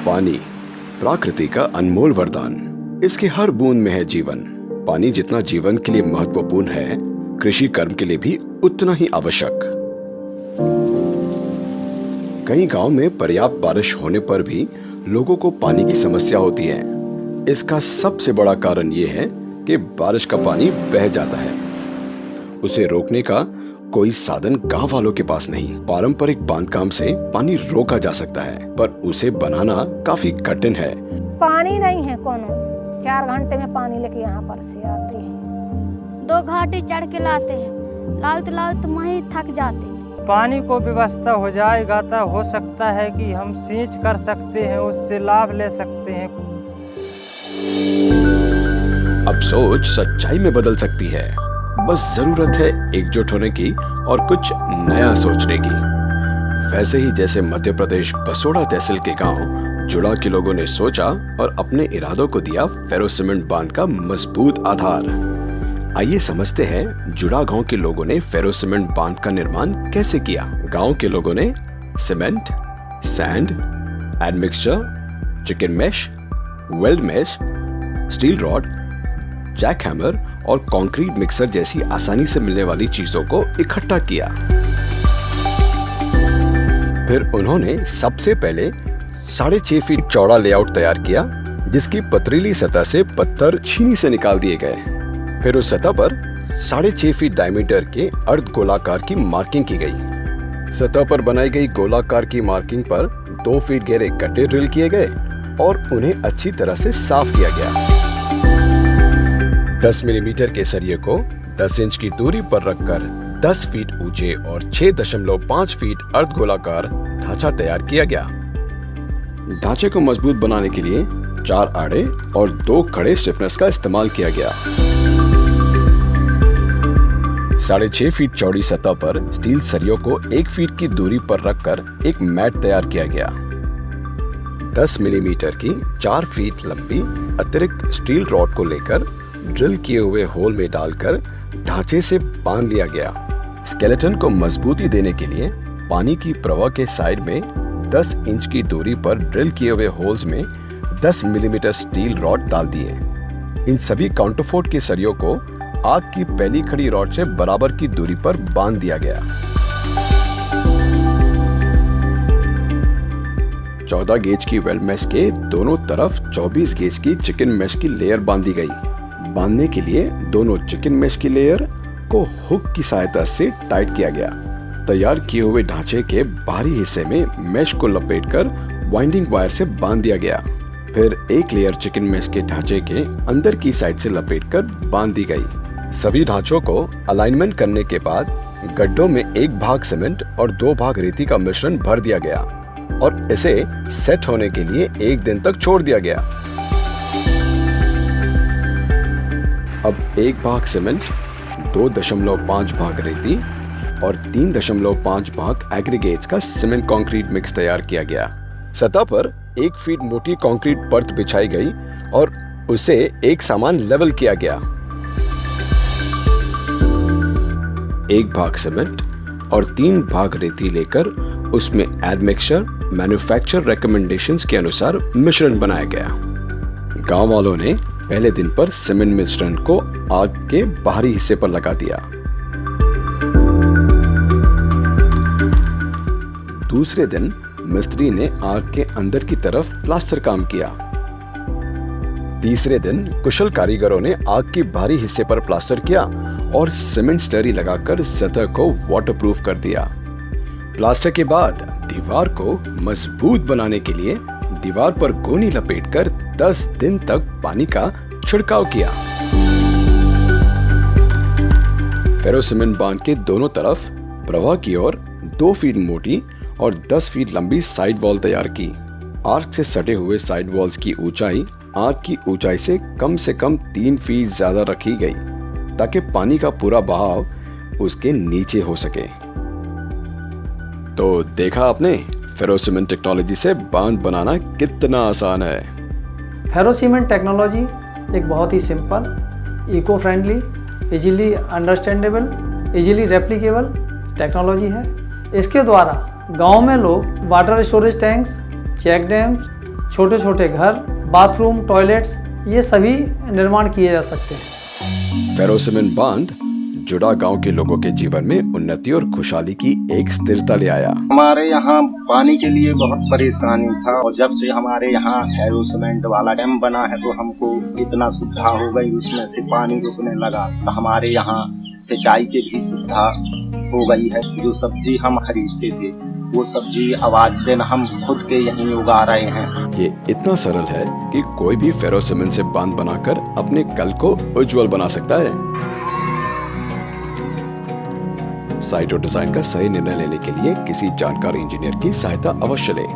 पानी प्रकृति का अनमोल वरदान। इसके हर बूंद में है जीवन। पानी जितना जीवन के लिए महत्वपूर्ण है, कृषि कर्म के लिए भी उतना ही आवश्यक। कई गांव में पर्याप्त बारिश होने पर भी लोगों को पानी की समस्या होती है। इसका सबसे बड़ा कारण ये है कि बारिश का पानी बह जाता है। उसे रोकने का कोई साधन गांव वालों के पास नहीं। पारंपरिक बांधकाम से पानी रोका जा सकता है, पर उसे बनाना काफी कठिन है। पानी नहीं है कोनो, 4 घंटे में पानी लेके यहाँ पर से आते हैं। 2 घाटी चढ़ के लाते हैं, लाउत वहीं थक जाते हैं। पानी को व्यवस्था हो जाएगा तो हो सकता है कि हम सींच कर सकते हैं, उससे लाभ ले सकते हैं। अब सोच सच्चाई में बदल सकती है। बस जरूरत है एकजुट होने की और कुछ नया सोचने की। वैसे ही जैसे मध्य प्रदेश बसोड़ा तहसील के गांव जुड़ा के लोगों ने सोचा और अपने इरादों को दिया फेरो सीमेंट बांध का मजबूत आधार। आइए समझते हैं जुड़ा गांव के लोगों ने फेरो सीमेंट बांध का निर्माण कैसे किया। गांव के लोगों ने cement, sand, admixture, chicken mesh, weld mesh, steel rod, jack hammer और कंक्रीट मिक्सर जैसी आसानी से मिलने वाली चीजों को इकट्ठा किया। फिर उन्होंने सबसे पहले 6.5 फीट चौड़ा लेआउट तैयार किया, जिसकी पथरीली सतह से पत्थर छीनी से निकाल दिए गए। फिर उस सतह पर 6.5 फीट डायमीटर के अर्ध गोलाकार की मार्किंग की गई। सतह पर बनाई गई गोलाकार की मार्किंग पर 2 फीट गहरे गड्ढे ड्रिल किए गए और उन्हें अच्छी तरह से साफ किया गया। 10 मिलीमीटर के सरिये को 10 इंच की दूरी पर रखकर 10 फीट ऊंचे और 6.5 फीट अर्धगोलाकार ढांचा तैयार किया गया। ढांचे को मजबूत बनाने के लिए 4 आड़े और 2 खड़े स्टिफनेस का इस्तेमाल किया गया। 6.5 फीट चौड़ी सतह पर स्टील सरियों को 1 फीट की दूरी पर रखकर एक मैट तैयार किया गया। 10 मिलीमीटर की 4 फीट लंबी अतिरिक्त स्टील रॉड को लेकर ड्रिल किए हुए होल में डालकर ढांचे से बांध लिया गया। स्केलेटन को मजबूती देने के लिए पानी की प्रवाह के साइड में 10 इंच की दूरी पर ड्रिल किए हुए होल्स में 10 मिलीमीटर स्टील रॉड डाल दिए। इन सभी काउंटरफोर्ट के सरियों को आग की पहली खड़ी रॉड से बराबर की दूरी पर बांध दिया गया। 14 गेज की वेल्ड मैश के दोनों तरफ 24 गेज की चिकन मैश की लेयर बांधी गई। बांधने के लिए दोनों चिकन मैश की लेयर को हुक की सहायता से टाइट किया गया। तैयार किए हुए ढांचे के बाहरी हिस्से में मैश को लपेटकर वाइंडिंग वायर से बांध दिया गया। फिर एक लेयर चिकन मैश के ढांचे के अंदर की साइड से लपेटकर बांध दी गई। सभी ढांचों को अलाइनमेंट करने के बाद गड्ढों में 1 भाग सीमेंट और 2 भाग रेती का मिश्रण भर दिया गया और इसे सेट होने के लिए 1 दिन तक छोड़ दिया गया। अब 1 भाग सीमेंट, 2.5 भाग रेती और 3.5 भाग एग्रीगेट्स का सीमेंट कंक्रीट मिक्स तैयार किया गया। सतह पर 1 फीट मोटी कंक्रीट परत बिछाई गई और उसे एक समान लेवल किया गया। 1 भाग सीमेंट और 3 भाग रेती लेकर उसमें एडमिक्सचर मैन्युफैक्चर रिकमेंडेशंस के अनुसार मिश्रण बनाया गया। गांव वालों ने पहले दिन पर सीमेंट मिश्रण को आग के बाहरी हिस्से पर लगा दिया। दूसरे दिन मिस्त्री ने आग के अंदर की तरफ प्लास्टर काम किया। तीसरे दिन कुशल कारीगरों ने आग के बाहरी हिस्से पर प्लास्टर किया और सीमेंट स्लरी लगाकर सतह को वाटरप्रूफ कर दिया। प्लास्टर के बाद दीवार को मजबूत बनाने के लिए दीवार पर गोनी लपेटकर 10 दिन तक पानी का छिड़काव किया। फेरो सीमेंट बांध के दोनों तरफ प्रवाह की ओर 2 फीट मोटी और 10 फीट लंबी साइड वॉल तैयार की। आर्क से सटे हुए साइड वॉल्स की ऊंचाई आर्क की ऊंचाई से कम 3 फीट ज्यादा रखी गई, ताकि पानी का पूरा बहाव उसके नीचे हो सके। तो देखा आपने, फेरो सीमेंट टेक्नोलॉजी से बांध बनाना कितना आसान है। फेरो सीमेंट टेक्नोलॉजी एक बहुत ही simple, eco friendly, easily understandable, easily replicable technology है। इसके द्वारा गांव में लोग water storage tanks, check dams, छोटे छोटे घर, बाथरूम, टॉयलेट्स, ये सभी निर्माण किए जा सकते हैं। फेरो सीमेंट बांध जुड़ा गांव के लोगों के जीवन में उन्नति और खुशहाली की एक स्थिरता ले आया। हमारे यहाँ पानी के लिए बहुत परेशानी था और जब से हमारे यहाँ फेरो सीमेंट वाला डैम बना है तो हमको इतना सुविधा हो गई, उसमें से पानी रुकने लगा। तो हमारे यहाँ सिंचाई की भी सुविधा हो गई है। जो सब्जी हम खरीदते थे वो सब्जी अब आज दिन हम खुद के यहीं उगा रहे हैं। ये इतना सरल है कि कोई भी फेरो सीमेंट से बांध बनाकर अपने कल को उज्जवल बना सकता है। साइट और डिजाइन का सही निर्णय लेने के लिए किसी जानकार इंजीनियर की सहायता अवश्य लें।